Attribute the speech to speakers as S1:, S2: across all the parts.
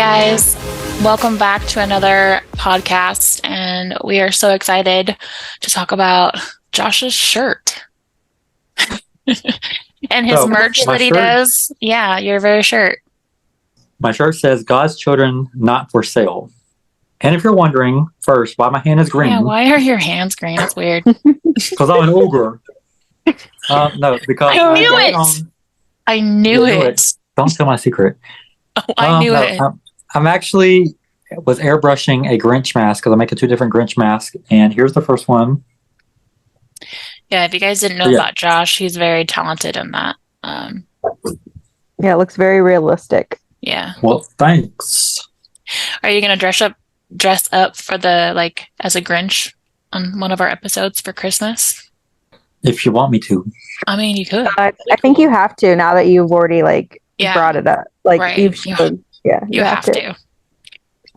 S1: guys. Welcome back to another podcast, and we are so excited to talk about Josh's shirt and his merch that he does. Yeah, your very shirt.
S2: My shirt says God's children not for sale. And if you're wondering first why my hand is green.
S1: Yeah, why are your hands green? That's weird.
S2: Because I'm an ogre. No, because
S1: I knew it. I knew it.
S2: Don't tell my secret.
S1: Oh, I knew it.
S2: I'm actually was airbrushing a Grinch mask because I'm making two different Grinch masks, and here's the first one.
S1: Yeah, if you guys didn't know about Josh, he's very talented in that.
S3: Yeah, it looks very realistic.
S1: Yeah.
S2: Well, thanks.
S1: Are you gonna dress up for the as a Grinch on one of our episodes for Christmas?
S2: If you want me to.
S1: I mean, you could.
S3: I think you have to now that you've already brought it up.
S1: Right.
S3: You've showed. Yeah,
S1: you have to.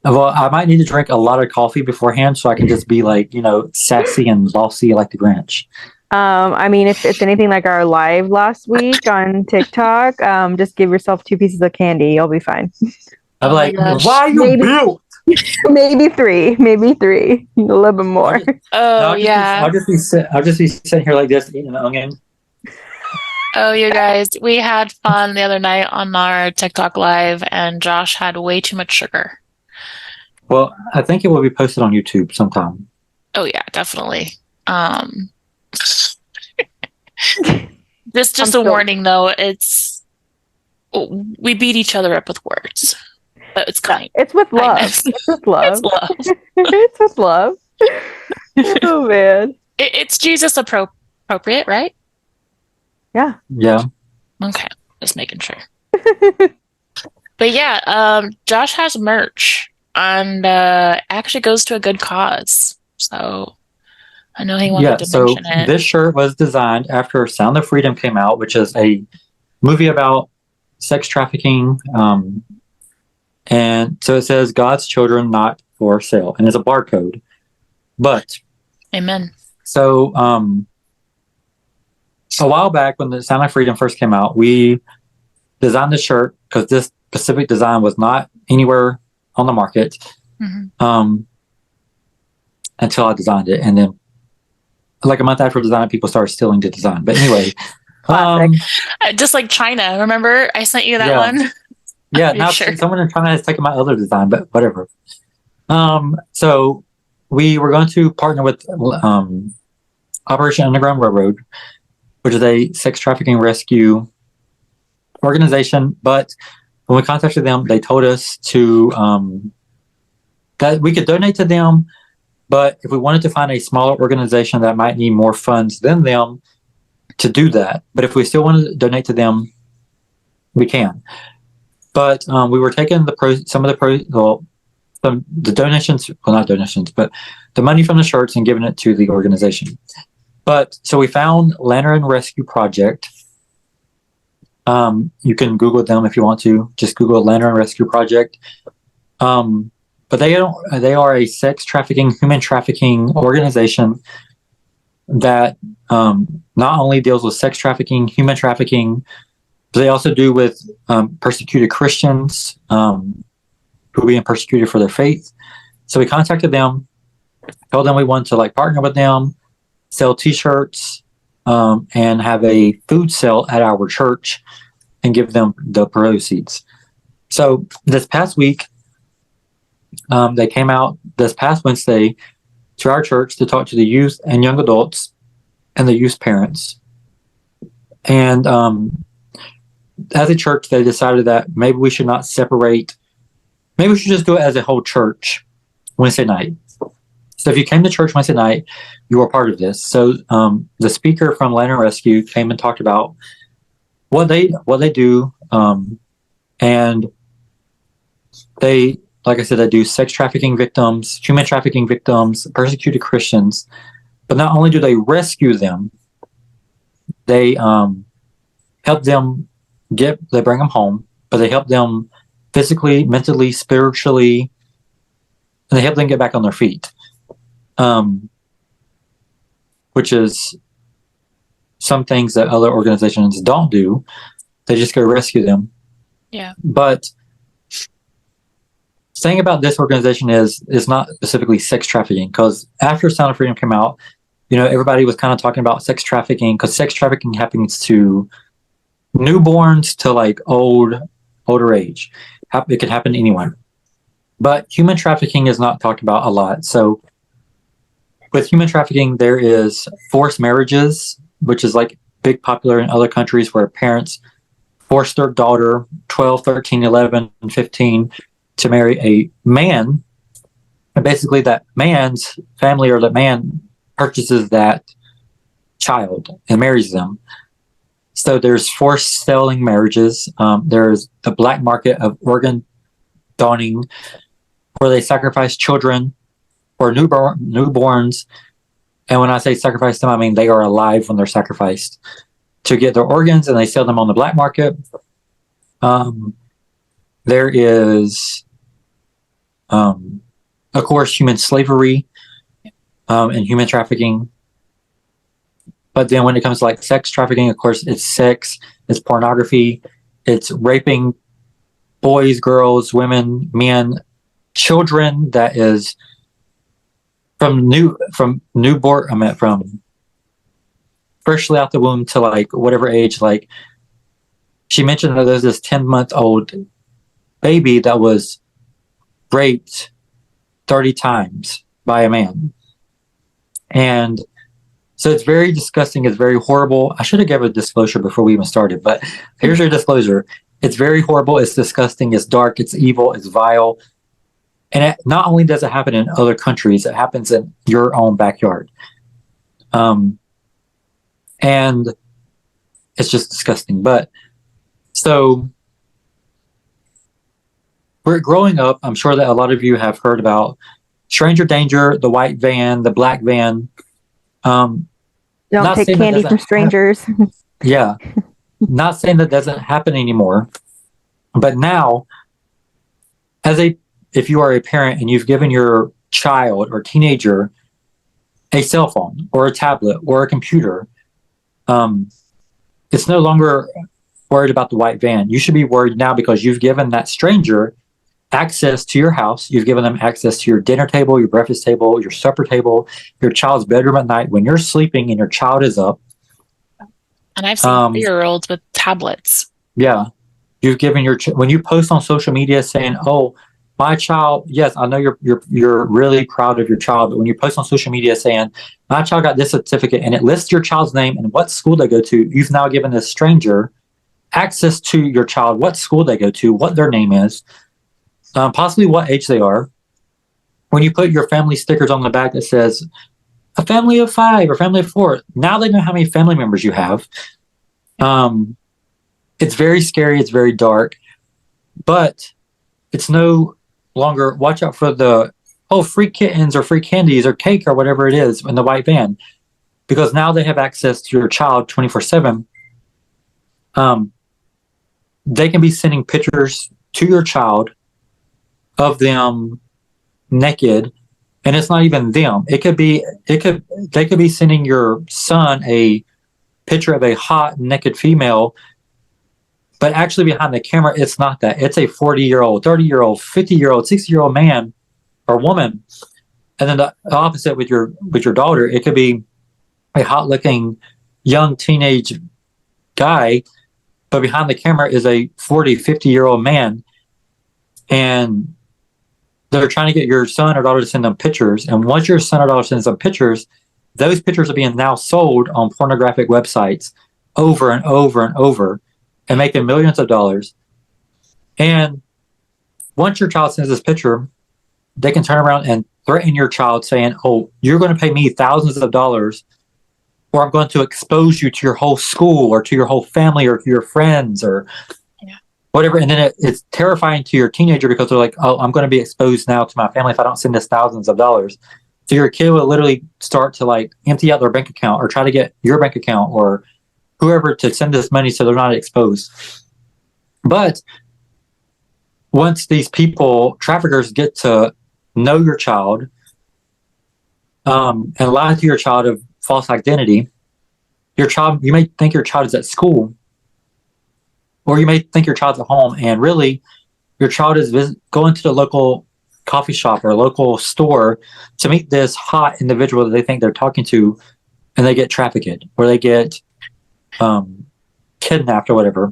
S2: Well, I might need to drink a lot of coffee beforehand so I can just be sassy and bossy like the Grinch.
S3: I mean, if it's anything like our live last week on TikTok, just give yourself 2 pieces of candy. You'll be fine.
S2: I'm why are you built?
S3: Maybe three, a little bit more.
S1: I'll
S2: just be sitting here like this eating an onion.
S1: Oh, you guys, we had fun the other night on our TikTok live, and Josh had way too much sugar.
S2: Well, I think it will be posted on YouTube sometime.
S1: Oh yeah, definitely. Just a warning though, we beat each other up with words. But it's kind.
S3: It's with love. It's with love. It's with love. Oh man.
S1: It's Jesus appropriate, right?
S3: Yeah.
S2: Yeah.
S1: Okay. Just making sure. But yeah, Josh has merch and actually goes to a good cause. So I know he wanted to mention it.
S2: This shirt was designed after Sound of Freedom came out, which is a movie about sex trafficking. And so it says God's children not for sale, and it's a barcode. But
S1: amen.
S2: So a while back when the Sound of Freedom first came out, we designed the shirt because this specific design was not anywhere on the market until I designed it, and then like a month after design, people started stealing the design. But anyway,
S1: just like China. Remember, I sent you that one.
S2: Yeah, now someone in China has taken my other design, but whatever. So we were going to partner with Operation Underground Railroad, which is a sex trafficking rescue organization. But when we contacted them, they told us that we could donate to them, but if we wanted to find a smaller organization that might need more funds than them, to do that. But if we still want to donate to them, we can. But we were taking the donations, well, not donations, but the money from the shirts and giving it to the organization. But so we found Lantern Rescue Project. You can Google them if you want to. Just Google Lantern Rescue Project. But they are a sex trafficking, human trafficking organization that not only deals with sex trafficking, human trafficking, but they also do with persecuted Christians who are being persecuted for their faith. So we contacted them, told them we wanted to partner with them, sell T-shirts, and have a food sale at our church and give them the proceeds. So this past week, they came out this past Wednesday to our church to talk to the youth and young adults and the youth parents. And as a church, they decided that maybe we should not separate. Maybe we should just do it as a whole church Wednesday night. So if you came to church Wednesday night, you were part of this. So the speaker from Lantern Rescue came and talked about what they do, and they, like I said, they do sex trafficking victims, human trafficking victims, persecuted Christians. But not only do they rescue them, they help them they bring them home, but they help them physically, mentally, spiritually, and they help them get back on their feet. Which is some things that other organizations don't do. They just go rescue them.
S1: Yeah.
S2: But thing about this organization is not specifically sex trafficking, because after Sound of Freedom came out, everybody was kind of talking about sex trafficking, because sex trafficking happens to newborns to like older age. It could happen to anyone. But human trafficking is not talked about a lot. So with human trafficking, there is forced marriages, which is like big popular in other countries where parents force their daughter 12, 13, 11, and 15 to marry a man. And basically that man's family or the man purchases that child and marries them. So there's forced selling marriages. There's the black market of organ donning, where they sacrifice children or newborns. And when I say sacrifice them, I mean they are alive when they're sacrificed to get their organs, and they sell them on the black market. There is, of course, human slavery and human trafficking. But then when it comes to like sex trafficking, of course, it's sex, it's pornography, it's raping boys, girls, women, men, children. That is from freshly out the womb to like whatever age. Like she mentioned that there's this 10-month-old baby that was raped 30 times by a man. And so it's very disgusting. It's very horrible. I should have given a disclosure before we even started, but here's your disclosure. It's very horrible. It's disgusting. It's dark. It's evil. It's vile. And not only does it happen in other countries, it happens in your own backyard. And it's just disgusting. But so we're growing up. I'm sure that a lot of you have heard about stranger danger, the white van, the black van.
S3: Don't take candy from strangers.
S2: Yeah. Not saying that doesn't happen anymore. But now, if you are a parent and you've given your child or teenager a cell phone or a tablet or a computer, it's no longer worried about the white van. You should be worried now because you've given that stranger access to your house. You've given them access to your dinner table, your breakfast table, your supper table, your child's bedroom at night when you're sleeping and your child is up.
S1: And I've seen 3-year-olds with tablets.
S2: Yeah. You've given when you post on social media saying, "Oh, my child," yes, I know you're really proud of your child, but when you post on social media saying, "My child got this certificate," and it lists your child's name and what school they go to, you've now given this stranger access to your child, what school they go to, what their name is, possibly what age they are. When you put your family stickers on the back that says a family of 5 or family of 4, now they know how many family members you have. It's very scary. It's very dark, but it's no longer watch out for the free kittens or free candies or cake or whatever it is in the white van, because now they have access to your child 24/7. They can be sending pictures to your child of them naked, and it's not even them. They could be sending your son a picture of a hot naked female, but actually behind the camera, it's not that. It's a 40-year-old, 30-year-old, 50-year-old, 60-year-old man or woman. And then the opposite with your daughter, it could be a hot-looking young teenage guy, but behind the camera is a 40, 50-year-old man. And they're trying to get your son or daughter to send them pictures. And once your son or daughter sends them pictures, those pictures are being now sold on pornographic websites over and over and over and making millions of dollars. And once your child sends this picture, they can turn around and threaten your child saying, "Oh, you're going to pay me thousands of dollars, or I'm going to expose you to your whole school or to your whole family or to your friends," or whatever. And then it's terrifying to your teenager because they're like, "Oh, I'm going to be exposed now to my family if I don't send this thousands of dollars." So your kid will literally start to like empty out their bank account or try to get your bank account or whoever to send this money so they're not exposed. But once these traffickers get to know your child and lie to your child of false identity, you may think your child is at school, or you may think your child's at home, and really your child is going to the local coffee shop or a local store to meet this hot individual that they think they're talking to, and they get trafficked or they get kidnapped or whatever.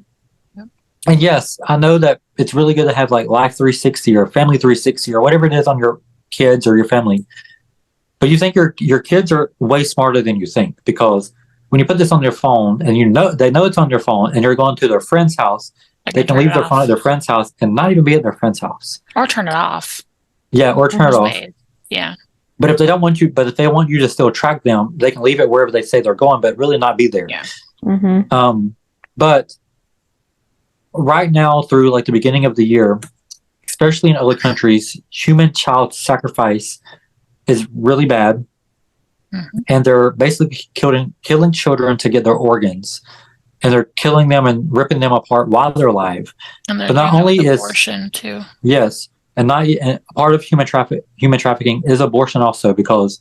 S1: Yep.
S2: And yes, I know that it's really good to have like Life 360 or Family 360 or whatever it is on your kids or your family. But you think your kids are way smarter than you think, because when you put this on their phone and they know it's on their phone and they're going to their friend's house, they can leave their phone at their friend's house and not even be at their friend's house.
S1: Or turn it off.
S2: Yeah, or turn it off.
S1: Ways. Yeah.
S2: But if they want you to still track them, they can leave it wherever they say they're going, but really not be there.
S1: Yeah.
S3: Mm-hmm.
S2: But right now, through like the beginning of the year, especially in other countries, human child sacrifice is really bad.
S1: Mm-hmm.
S2: And they're basically killing children to get their organs. And they're killing them and ripping them apart while they're alive.
S1: And
S2: but not only is
S1: abortion too.
S2: Yes. And part of human trafficking is abortion also, because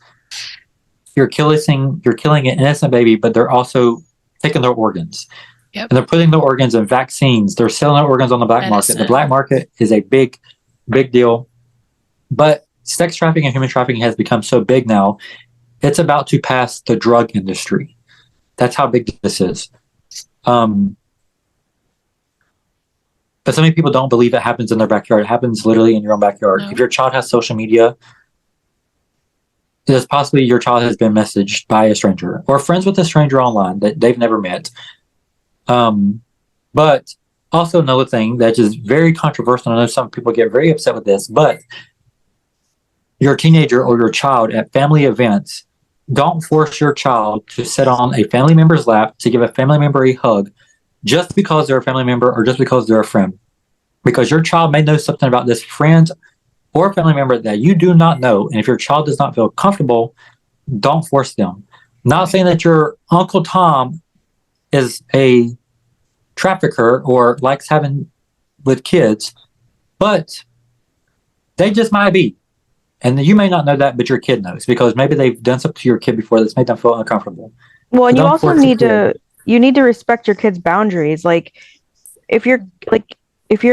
S2: you're killing an innocent baby, but they're also taking their organs.
S1: Yep.
S2: And they're putting their organs in vaccines. They're selling their organs on the black market. The black market is a big, big deal. But sex trafficking and human trafficking has become so big now, it's about to pass the drug industry. That's how big this is. But so many people don't believe it happens in their backyard. It happens literally in your own backyard. No. If your child has social media, it's possibly your child has been messaged by a stranger or friends with a stranger online that they've never met. But also another thing that is very controversial, I know some people get very upset with this, but your teenager or your child at family events, don't force your child to sit on a family member's lap to give a family member a hug just because they're a family member or just because they're a friend. Because your child may know something about this friend or family member that you do not know. And if your child does not feel comfortable, don't force them. Not saying that your Uncle Tom is a trafficker or likes having with kids, but they just might be. And you may not know that, but your kid knows, because maybe they've done something to your kid before that's made them feel uncomfortable.
S3: Well, and you also need to respect your kid's boundaries. Like if your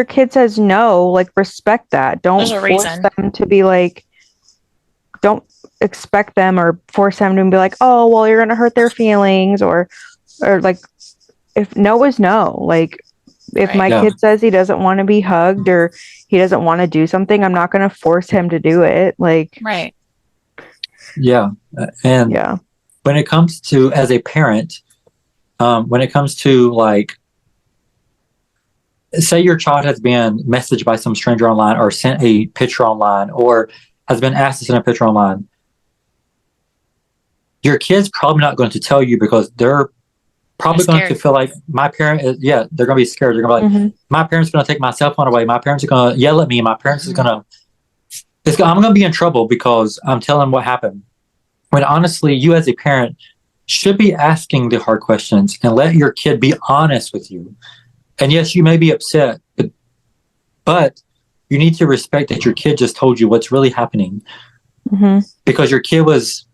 S3: kid says no, like respect that. Don't force them to be like, don't expect them or force them to be like, oh, well, you're gonna hurt their feelings, or like, if no is no. Like if my kid says he doesn't want to be hugged or he doesn't want to do something, I'm not going to force him to do it. Like,
S1: right.
S2: Yeah. And when it comes to, as a parent, when it comes to like, say your child has been messaged by some stranger online or sent a picture online or has been asked to send a picture online, your kid's probably not going to tell you, because they're probably going to feel like my parent is, they're going to be scared. They're going to be like, my parents are going to take my cell phone away. My parents are going to yell at me. My parents is going to, I'm going to be in trouble because I'm telling them what happened. When honestly, you as a parent should be asking the hard questions and let your kid be honest with you. And yes, you may be upset, but you need to respect that your kid just told you what's really happening, because your kid was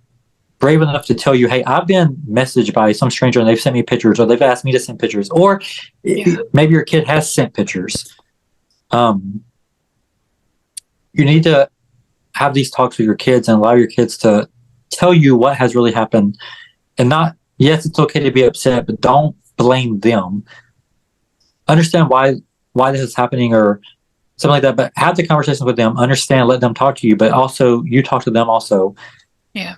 S2: brave enough to tell you, hey, I've been messaged by some stranger and they've sent me pictures, or they've asked me to send pictures, or maybe your kid has sent pictures. You need to have these talks with your kids and allow your kids to tell you what has really happened, and not, yes, it's okay to be upset, but don't blame them. Understand why this is happening or something like that, but have the conversations with them, understand, let them talk to you, but also you talk to them also.
S1: Yeah.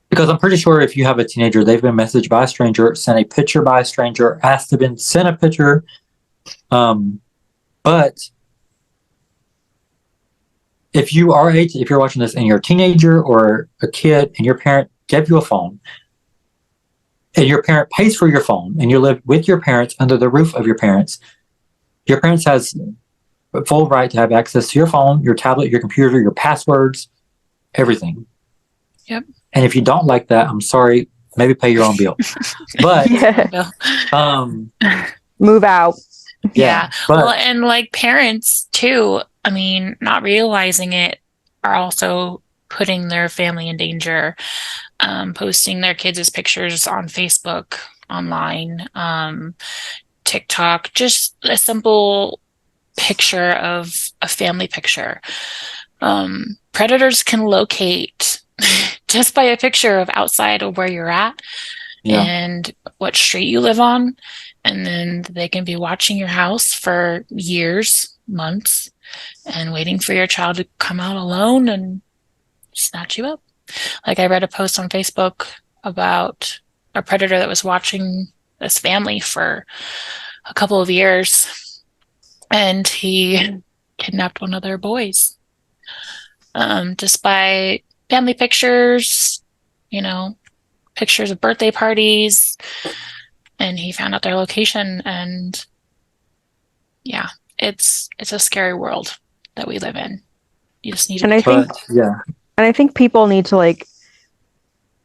S2: Because I'm pretty sure if you have a teenager, they've been messaged by a stranger, sent a picture by a stranger, asked to be sent a picture. But if you're watching this and you're a teenager or a kid and your parent gave you a phone and your parent pays for your phone and you live with your parents under the roof of your parents has full right to have access to your phone, your tablet, your computer, your passwords, everything.
S1: Yep.
S2: And if you don't like that, I'm sorry, maybe pay your own bill. But
S3: move out.
S1: Yeah. Well, and like parents too, I mean, not realizing it, are also putting their family in danger, posting their kids' pictures on Facebook, online, TikTok, just a simple picture of a family picture. Predators can locate just by a picture of outside of where you're at and what street you live on. And then they can be watching your house for years, months, and waiting for your child to come out alone and snatch you up. Like I read a post on Facebook about a predator that was watching this family for a couple of years, and he kidnapped one of their boys. Just by family pictures, pictures of birthday parties, and he found out their location. And yeah, it's a scary world that we live in. You just need to.
S3: And I think people need to like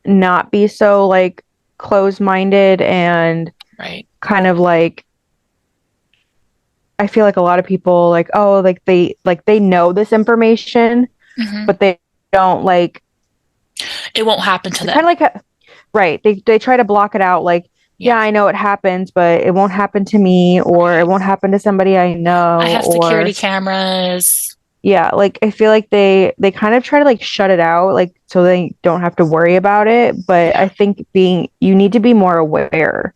S3: not be so like closed-minded and kind of like, I feel like a lot of people like, oh, like they know this information, but they don't like,
S1: it won't happen to them.
S3: Kind of like, right. They try to block it out. Like, yeah, I know it happens, but it won't happen to me, or it won't happen to somebody I know.
S1: I have security cameras.
S3: Yeah, like I feel like they kind of try to like shut it out, like so they don't have to worry about it. But I think you need to be more aware,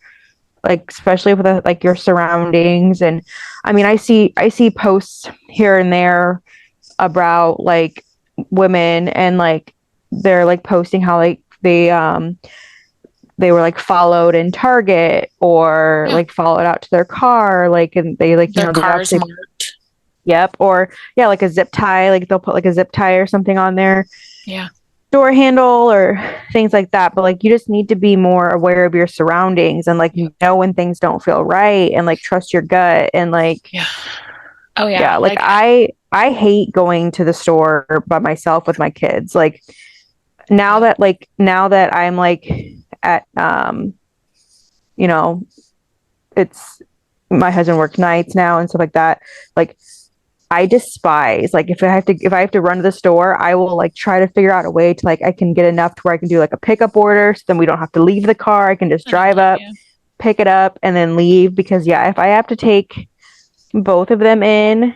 S3: like especially with like your surroundings. And I mean, I see posts here and there about like women, and like they're like posting how like they were like followed in Target, or like followed out to their car, like, and they like
S1: their cars marked.
S3: Yep. Or like a zip tie, like they'll put like a zip tie or something on their door handle or things like that. But like you just need to be more aware of your surroundings, and like know when things don't feel right, and like trust your gut, and like like I hate going to the store by myself with my kids. Like now that I'm like at it's my husband works nights now and stuff like that, like I despise, like if I have to run to the store, I will like try to figure out a way to like I can get enough to where I can do like a pickup order, so then we don't have to leave the car. I can just drive up, pick it up, and then leave. Because if I have to take both of them in,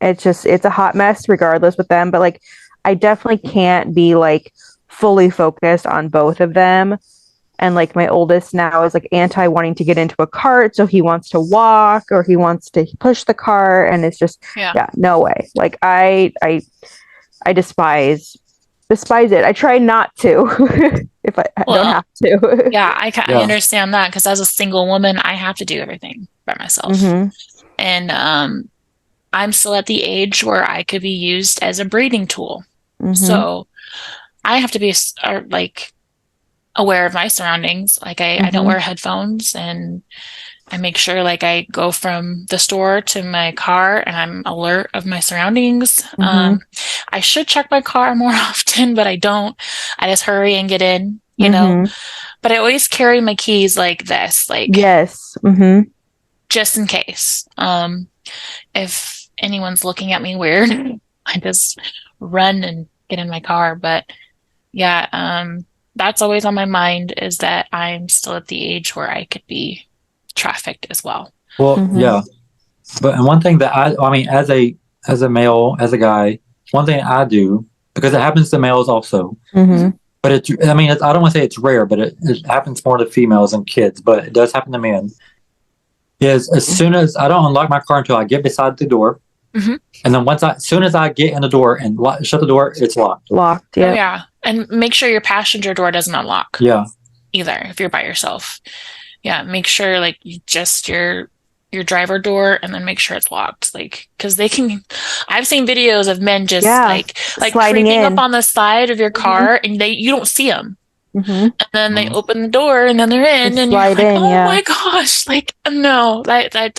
S3: it's a hot mess regardless with them. But like I definitely can't be like fully focused on both of them. And like my oldest now is like anti wanting to get into a cart, so he wants to walk or he wants to push the cart, and it's just no way. Like I despise it. I try not to if I don't have to.
S1: I understand that, because as a single woman, I have to do everything by myself, and I'm still at the age where I could be used as a breeding tool. So I have to be like aware of my surroundings. Like I don't wear headphones, and I make sure like I go from the store to my car and I'm alert of my surroundings. I should check my car more often, but I don't. I just hurry and get in, but I always carry my keys like this, like just in case. If anyone's looking at me weird, I just run and get in my car. But that's always on my mind, is that I'm still at the age where I could be trafficked as well.
S2: Well, but and one thing that I mean, as a male, as a guy, one thing I do, because it happens to males also, but I don't want to say it's rare, but it happens more to females and kids, but it does happen to men, is as soon as I don't unlock my car until I get beside the door, and then as soon as I get in the door and shut the door, it's locked.
S1: And make sure your passenger door doesn't unlock. Either if you're by yourself. Make sure like you just your driver door, and then make sure it's locked. Like, because I've seen videos of men just like creeping up on the side of your car, and you don't see them. And then they open the door, and then they're in, and you're like, oh my gosh, like no, I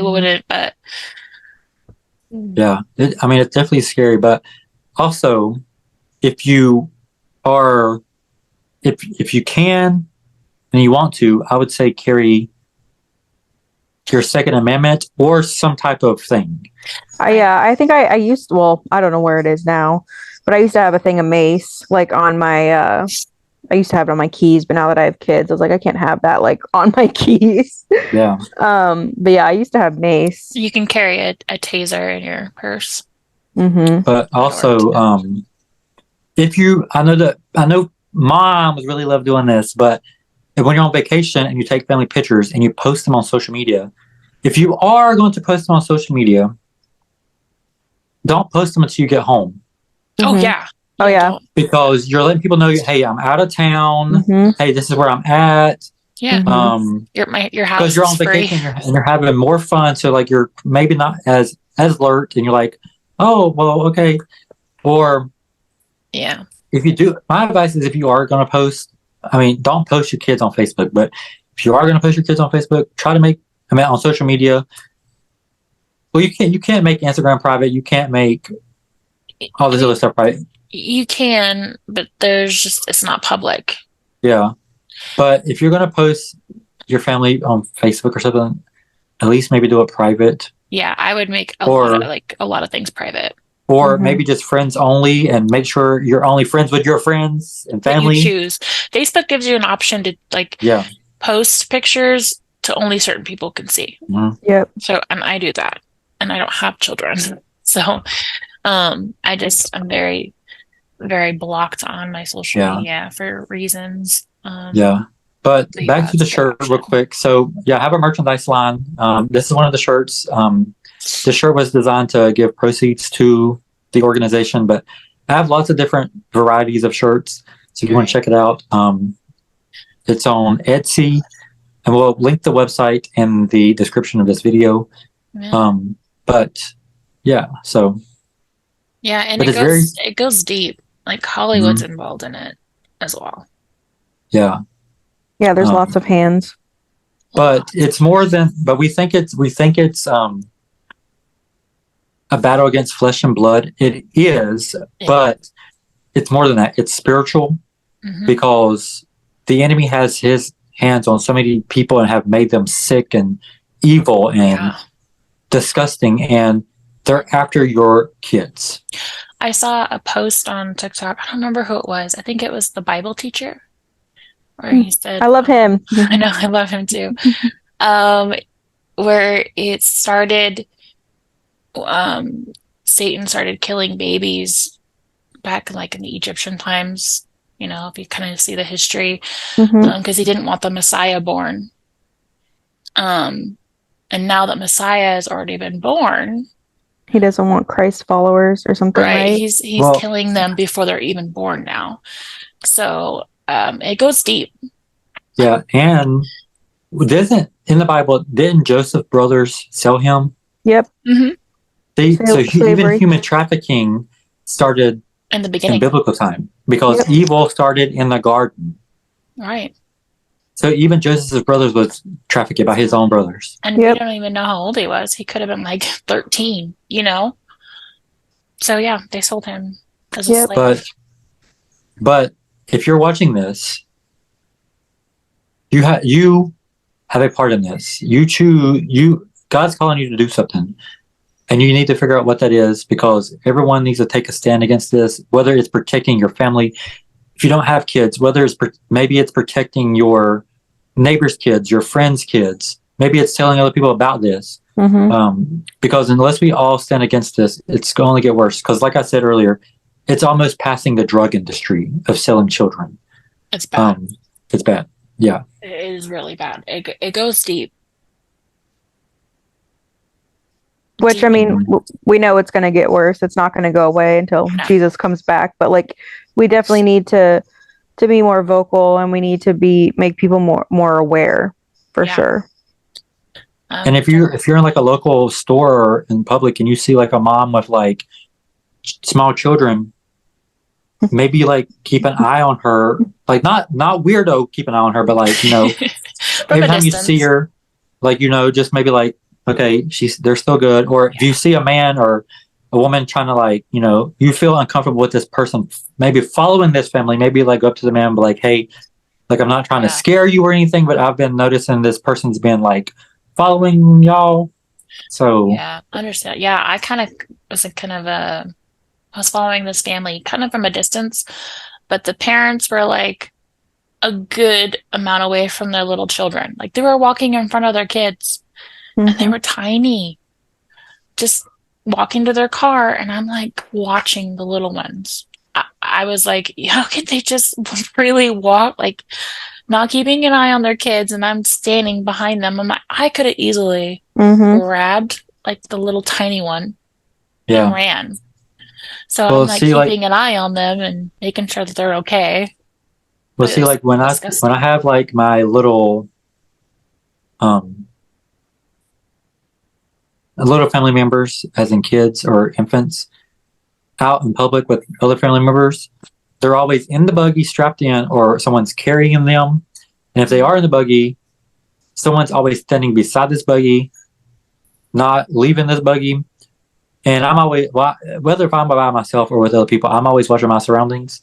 S1: wouldn't. But
S2: it's definitely scary. But also, if you can and you want to, I would say carry your Second Amendment or some type of thing.
S3: I think I used, well, I don't know where it is now, but I used to have a thing of mace like on my I used to have it on my keys, but now that I have kids, I was like, I can't have that like on my keys.
S2: Yeah.
S3: But yeah, I used to have mace.
S1: You can carry a taser in your purse.
S3: Mm-hmm.
S2: But also, I know moms really love doing this, but when you're on vacation and you take family pictures and you post them on social media, if you are going to post them on social media, don't post them until you get home.
S1: Oh
S3: Mm-hmm.
S1: yeah.
S3: Oh yeah.
S1: Don't.
S2: Because you're letting people know, hey, I'm out of town.
S3: Mm-hmm.
S2: Hey, this is where I'm at.
S1: Yeah. Your house
S2: Because you're
S1: is
S2: on
S1: free.
S2: vacation and you're having more fun, so like you're maybe not as alert, and you're like, oh well, okay. Or
S1: Yeah.
S2: if you do, my advice is if you are going to post, I mean, don't post your kids on Facebook, but if you are going to post your kids on Facebook, try to make, I mean, on social media. Well, you can't make Instagram private. You can't make all this other stuff private.
S1: You can, but it's not public.
S2: Yeah. But if you're going to post your family on Facebook or something, at least maybe do it private.
S1: Yeah, I would make a lot of things private.
S2: Or maybe just friends only, and make sure you're only friends with your friends and family.
S1: That you choose. Facebook gives you an option to post pictures to only certain people can see.
S2: Mm-hmm.
S3: Yep.
S1: So, and I do that, and I don't have children, so I'm very, very blocked on my social media for reasons.
S2: But back to the shirt real quick. So I have a merchandise line. This is one of the shirts. The shirt was designed to give proceeds to the organization, but I have lots of different varieties of shirts. So if you want to check it out, it's on Etsy, and we'll link the website in the description of this video.
S1: Yeah.
S2: But yeah, so
S1: and it goes deep. Like Hollywood's involved in it as well.
S2: Yeah.
S3: Yeah, there's lots of hands.
S2: But it's more than. But we think it's a battle against flesh and blood. It is, but it's more than that. It's spiritual, because the enemy has his hands on so many people and have made them sick and evil and disgusting, and they're after your kids.
S1: I saw a post on TikTok. I don't remember who it was. I think it was the Bible teacher, where he said,
S3: I love him.
S1: I know, I love him too. Where it started, Satan started killing babies back like in the Egyptian times, if you kind of see the history, because he didn't want the Messiah born. And now that Messiah has already been born,
S3: he doesn't want Christ followers or something, right?
S1: He's killing them before they're even born now. So it goes deep.
S2: Yeah, and in the Bible, didn't Joseph's brothers sell him?
S3: Yep.
S2: Even human trafficking started
S1: in the beginning,
S2: in biblical time, because evil started in the garden.
S1: Right.
S2: So even Joseph's brothers was trafficked by his own brothers.
S1: And we don't even know how old he was. He could have been like 13, So yeah, they sold him as a slave.
S2: But if you're watching this, you have a part in this. God's calling you to do something, and you need to figure out what that is, because everyone needs to take a stand against this, whether it's protecting your family. If you don't have kids, whether maybe it's protecting your neighbor's kids, your friends' kids, maybe it's telling other people about this. Because unless we all stand against this, it's going to only get worse. Because like I said earlier, it's almost passing the drug industry of selling children.
S1: It's bad.
S2: It's bad. Yeah.
S1: It is really bad. It goes deep.
S3: Which, I mean, we know it's going to get worse. It's not going to go away until Jesus comes back. But like, we definitely need to be more vocal, and we need to make people more aware, for sure.
S2: And if you're in like a local store or in public, and you see like a mom with like small children, maybe like keep an eye on her. Like not weirdo, keep an eye on her, but like every time you see her, like just maybe like, okay, they're still good. Or if you see a man or a woman trying to like, you feel uncomfortable with this person, maybe following this family, maybe like go up to the man and be like, hey, like I'm not trying to scare you or anything, but I've been noticing this person's been like following y'all. So
S1: yeah, understand. Yeah, I kind of was following this family kind of from a distance, but the parents were like a good amount away from their little children. Like they were walking in front of their kids and they
S3: Mm-hmm.
S1: were tiny, just walking to their car. And I'm like watching the little ones. I was like, how can they just freely walk? Like not keeping an eye on their kids. And I'm standing behind them. I'm like, I could have easily
S3: Mm-hmm.
S1: grabbed like the little tiny one and
S2: Yeah.
S1: ran. So I'm
S2: Well,
S1: like
S2: see, like,
S1: keeping an eye on them and making sure that they're okay.
S2: well,
S1: But it
S2: see,
S1: was
S2: like when I
S1: disgusting.
S2: have like my um little family members, as in kids or infants, out in public with other family members, they're always in the buggy strapped in, or someone's carrying them. And if they are in the buggy, someone's always standing beside this buggy, not leaving this buggy. And I'm always, whether if I'm by myself or with other people, I'm always watching my surroundings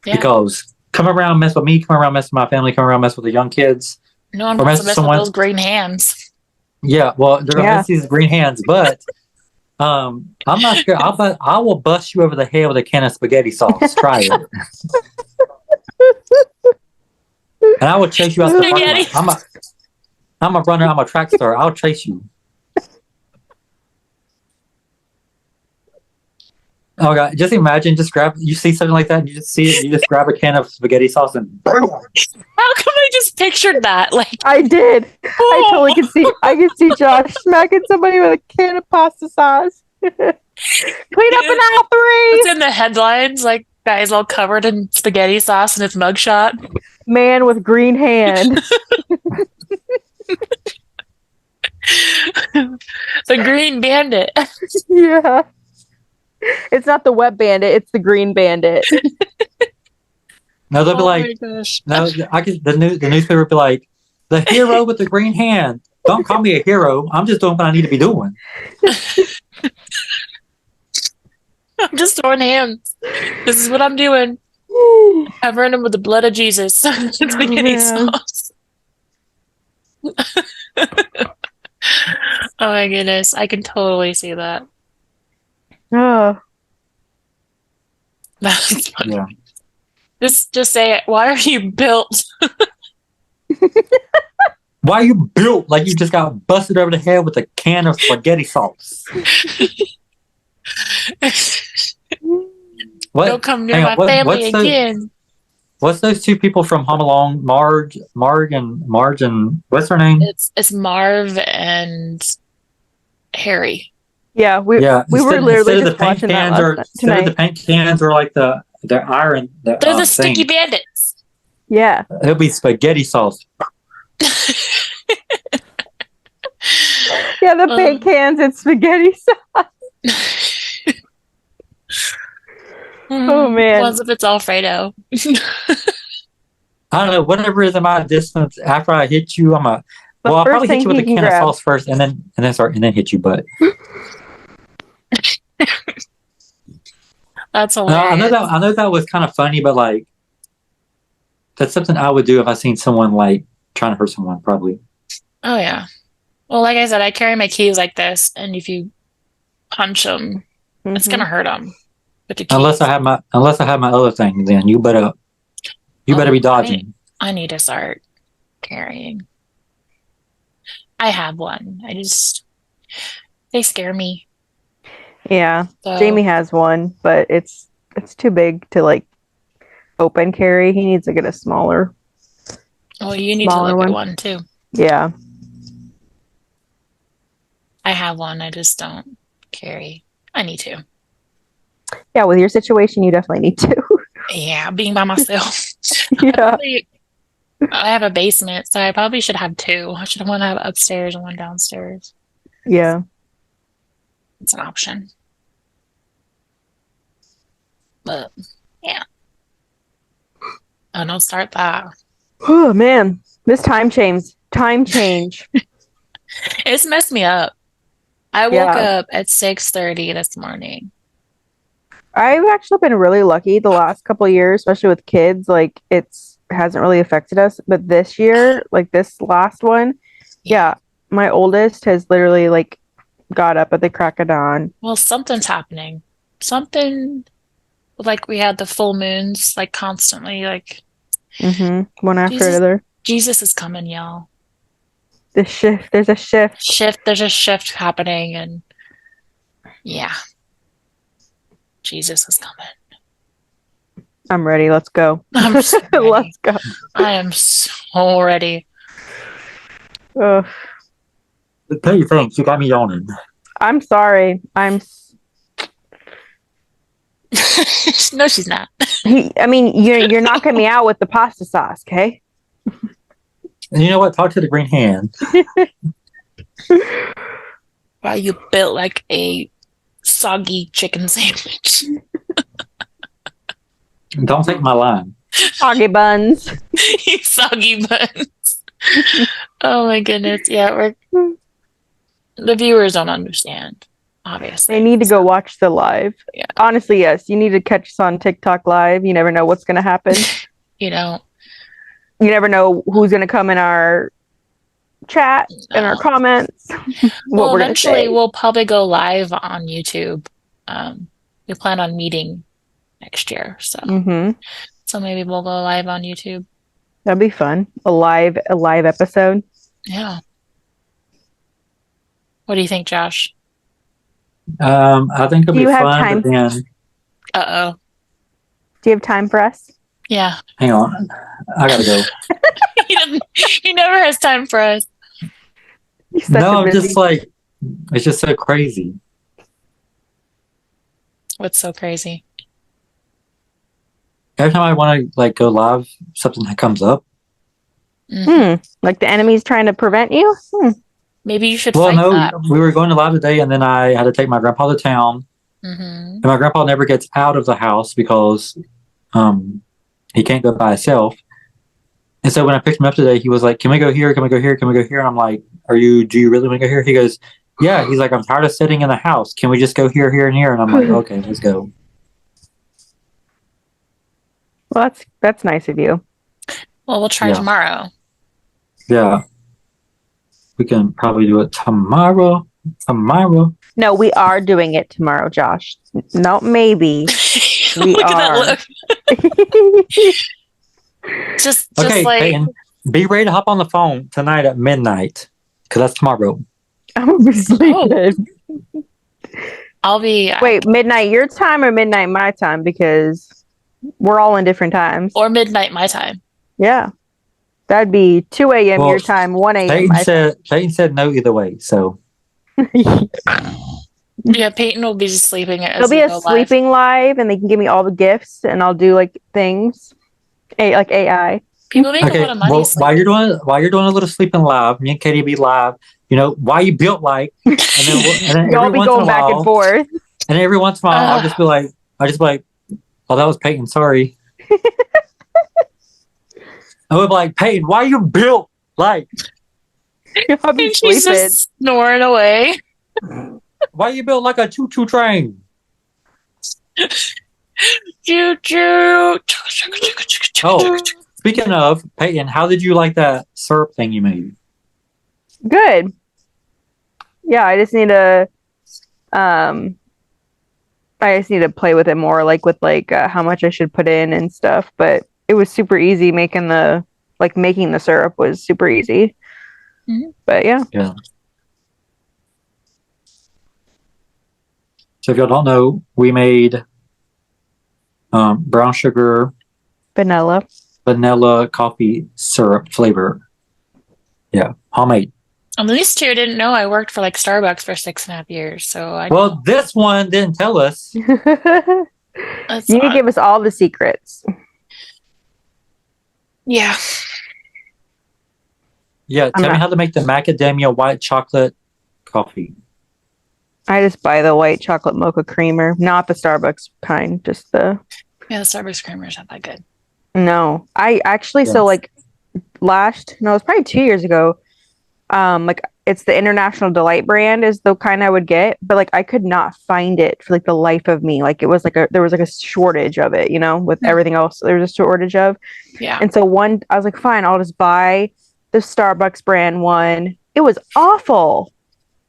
S1: Yeah.
S2: because come around, mess with me, come around, mess with my family, come around, mess with the young kids,
S1: No one
S2: or
S1: wants
S2: mess
S1: to
S2: with
S1: mess with
S2: someone.
S1: those green hands.
S2: Yeah, well, they're gonna
S3: Yeah.
S2: miss these green hands, but I'm not scared. I will bust you over the head with a can of spaghetti sauce. Try it, and I will chase you out the parking
S1: Spaghetti.
S2: lot. I'm a runner. I'm a track star. I'll chase you. Oh god, just imagine, just grab. You see something like that, and you just see it. You just grab a can of spaghetti sauce and boom.
S1: How come I just pictured that? Like,
S3: I did. I
S1: oh,
S3: totally could see. I could see Josh smacking somebody with a can of pasta sauce. Clean up in aisle
S1: it's
S3: 3.
S1: in the headlines, like guys all covered in spaghetti sauce and his mugshot.
S3: Man with green hand.
S1: The Green Bandit.
S3: Yeah. It's not the wet bandit, it's the green bandit.
S2: No, they'll be
S1: Oh
S2: like,
S1: my gosh.
S2: no, the newspaper will be like, the hero with the green hand. Don't call me a hero. I'm just doing what I need to be doing.
S1: I'm just throwing hands. This is what I'm doing. Covering him with the blood of Jesus. Spaghetti
S3: man.
S1: sauce. Oh my goodness. I can totally see that.
S3: Oh.
S1: That's funny.
S2: Yeah.
S1: Just say it. Why are you built?
S2: Why are you built like you just got busted over the head with a can of spaghetti sauce? What?
S1: Don't come near
S2: Hang
S1: my
S2: on.
S1: family again.
S2: What's those two people from Home Alone? Marge and what's her name?
S1: It's Marv and Harry.
S3: Yeah, we were literally just watching that last night,
S2: instead of the paint cans or like the iron.
S1: They're the
S2: thing.
S1: sticky bandits.
S3: Yeah.
S2: It'll be spaghetti sauce.
S3: Yeah, the paint cans and spaghetti sauce. Oh man.
S1: Once if it's Alfredo.
S2: I don't know. Whatever is in my distance after I hit you, I'll probably hit you with a can of sauce first, and then hit you. But
S1: that's hilarious.
S2: I know that was kind of funny, but like that's something I would do if I seen someone like trying to hurt someone. Probably.
S1: Oh yeah. Well, like I said, I carry my keys like this, and if you punch them, it's gonna hurt them.
S2: Unless I have my other thing, then you better be dodging.
S1: I need to start carrying. I have one. They scare me.
S3: Yeah. So, Jamie has one, but it's too big to like open carry. He needs to get a smaller.
S1: Oh, you need to look at one too.
S3: Yeah.
S1: I have one. I just don't carry. I need to.
S3: Yeah, with your situation, you definitely need to.
S1: Yeah, being by myself.
S3: Yeah.
S1: I have a basement, so I probably should have two. I should want to have upstairs and one downstairs.
S3: Yeah.
S1: It's an option. But, yeah. Oh, don't start that.
S3: Oh, man. This time change.
S1: It's messed me up. I woke up at 6:30 this morning.
S3: I've actually been really lucky the last couple of years, especially with kids. Like, hasn't really affected us. But this year, like this last one, yeah, my oldest has literally like got up at the crack of dawn.
S1: Well, something's happening. Something like we had the full moons like constantly, like
S3: One after another.
S1: Jesus is coming, y'all.
S3: The shift. There's a shift.
S1: There's a shift happening, and yeah, Jesus is coming.
S3: I'm ready. Let's go.
S1: I'm so ready.
S3: Let's go.
S1: I am so ready.
S3: Ugh.
S2: Tell you thanks. You got me yawning.
S3: I'm sorry.
S1: No, she's not.
S3: I mean, you're knocking me out with the pasta sauce, okay?
S2: And you know what? Talk to the green hand.
S1: Wow, you built like a soggy chicken sandwich.
S2: Don't take my line.
S3: Soggy buns.
S1: You soggy buns. Oh my goodness. Yeah, the viewers don't understand, obviously.
S3: They need to go watch the live.
S1: Yeah.
S3: Honestly, yes. You need to catch us on TikTok live. You never know what's going to happen.
S1: You
S3: never know who's going to come in our chat and our comments.
S1: Well, eventually we'll probably go live on YouTube. We plan on meeting next year, so maybe we'll go live on YouTube.
S3: That'd be fun. A live episode.
S1: Yeah. What do you think, Josh?
S2: I think it'll be fun.
S3: Time?
S2: But then...
S1: Uh-oh.
S3: Do you have time for us?
S1: Yeah.
S2: Hang on. I gotta go.
S1: He never has time for us.
S2: No, I'm just like, it's just so crazy.
S1: What's so crazy?
S2: Every time I want to go live, something comes up.
S3: Like the enemy's trying to prevent you?
S1: Maybe you should fight that.
S2: We were going to live today, and then I had to take my grandpa to town. And my grandpa never gets out of the house because he can't go by himself. And so when I picked him up today, he was like, "Can we go here? Can we go here? Can we go here?" And I'm like, do you really want to go here? He goes, "Yeah." He's like, "I'm tired of sitting in the house. Can we just go here, here, and here?" And I'm like, "Okay, let's go."
S3: Well, that's nice of you.
S1: Well, we'll try tomorrow.
S2: Yeah. We can probably do it tomorrow.
S3: No, we are doing it tomorrow, Josh. Not maybe. We
S1: look
S3: are.
S1: At that look. just
S2: okay,
S1: like
S2: Peyton, be ready to hop on the phone tonight at midnight, because that's tomorrow.
S3: I'm gonna be sleeping.
S1: I'll be.
S3: Wait, midnight your time or midnight my time? Because we're all in different times.
S1: Or midnight my time.
S3: Yeah. That'd be 2 a.m. your time, 1 a.m.
S2: Peyton said no either way, so.
S1: Yeah, Peyton will be just sleeping.
S3: There'll be a sleeping live, and they can give me all the gifts, and I'll do things, like AI.
S1: People make a lot of money.
S2: Well, while you're doing a little sleeping live, me and Katie be live. You know why you built like, and then
S3: y'all be going back and forth.
S2: And every once in a while, I'll just be like, "Oh, that was Peyton. Sorry." I would be like, "Peyton, why you built like?"
S3: I'll be
S1: She's just snoring away.
S2: Why you built like a choo-choo train?
S1: Choo-choo.
S2: Oh, speaking of, Peyton, how did you like that syrup thing you made?
S3: Good. Yeah, I just need to play with it more, with how much I should put in and stuff. But it was super easy making the syrup was super easy. But yeah.
S2: So if y'all don't know, we made brown sugar,
S3: vanilla
S2: coffee syrup flavor. Yeah, homemade.
S1: These two didn't know I worked for Starbucks for 6.5 years. So
S2: well, this one didn't tell us.
S3: You need to give us all the secrets.
S1: Yeah.
S2: Yeah, tell me how to make the macadamia white chocolate coffee.
S3: I just buy the white chocolate mocha creamer, not the Starbucks kind, just the...
S1: Yeah, the Starbucks creamer's not that good.
S3: No. I actually, it's probably 2 years ago, it's the International Delight brand is the kind I would get, but I could not find it for the life of me. It was there was a shortage of it, with everything else there was a shortage of.
S1: Yeah.
S3: And so I was like, fine, I'll just buy the Starbucks brand one. It was awful.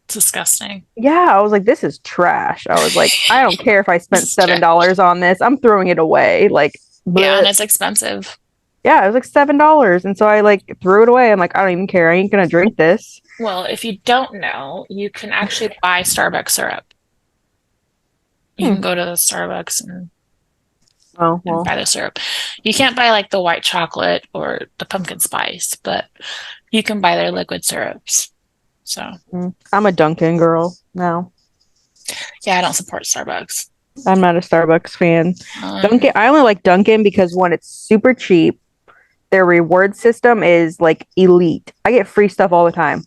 S1: Disgusting.
S3: Yeah, I was like, this is trash. I was like, I don't care if I spent $7 on this. I'm throwing it away.
S1: Yeah, and it's expensive.
S3: Yeah, it was like $7. And so I like threw it away. I'm like, I don't even care. I ain't gonna drink this.
S1: Well, if you don't know, you can actually buy Starbucks syrup. You
S3: Hmm.
S1: can go to the Starbucks and
S3: Oh, well.
S1: buy the syrup. You can't buy like the white chocolate or the pumpkin spice, but you can buy their liquid syrups. So,
S3: I'm a Dunkin' girl now.
S1: yeah, I don't support Starbucks.
S3: I'm not a Starbucks fan.
S1: Um,
S3: Dunkin', I only like Dunkin' because one, it's super cheap. Their reward system is like elite. I get free stuff all the time.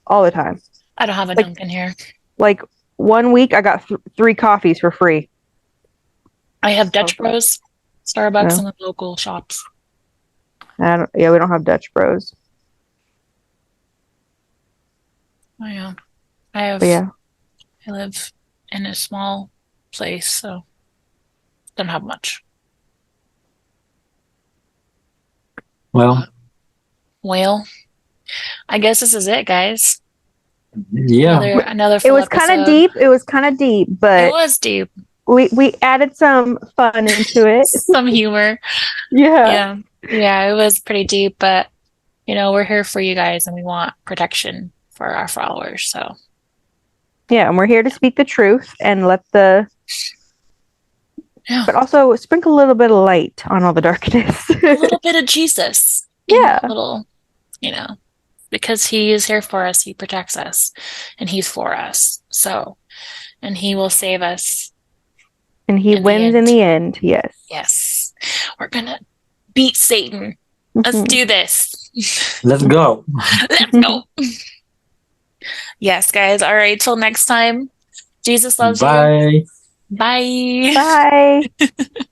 S3: All the time.
S1: I don't have a
S3: Like
S1: Dunkin' here.
S3: like 1 week I got 3 coffees for free.
S1: I have
S3: So,
S1: Dutch Bros, Starbucks,
S3: no.
S1: and the local shops.
S3: Yeah, we don't have Dutch Bros.
S1: Oh yeah, I have.
S3: But yeah.
S1: I live in a small place, so don't have much.
S2: Well,
S1: Well, I guess this is it, guys.
S2: yeah.
S1: Another
S3: It
S1: full
S3: was kind of
S1: episode.
S3: deep. It was kind of deep,
S1: It
S3: but
S1: was deep.
S3: we added some fun into it.
S1: Some humor.
S3: Yeah.
S1: Yeah. Yeah, it was pretty deep, but we're here for you guys and we want protection for our followers. So,
S3: Yeah, and we're here to speak the truth and let the
S1: yeah,
S3: but also sprinkle a little bit of light on all the darkness.
S1: a little bit of Jesus,
S3: Yeah.
S1: you know, because he is here for us, he protects us and he's for us. So, and he will save us
S3: And he
S1: in the
S3: wins in
S1: end.
S3: the end. Yes.
S1: Yes. We're gonna beat Satan. Let's
S3: Mhm.
S1: do this.
S2: Let's go.
S1: Let's go. Yes, guys. All right. Till next time. Jesus loves you.
S2: Bye.
S1: Bye.
S3: Bye.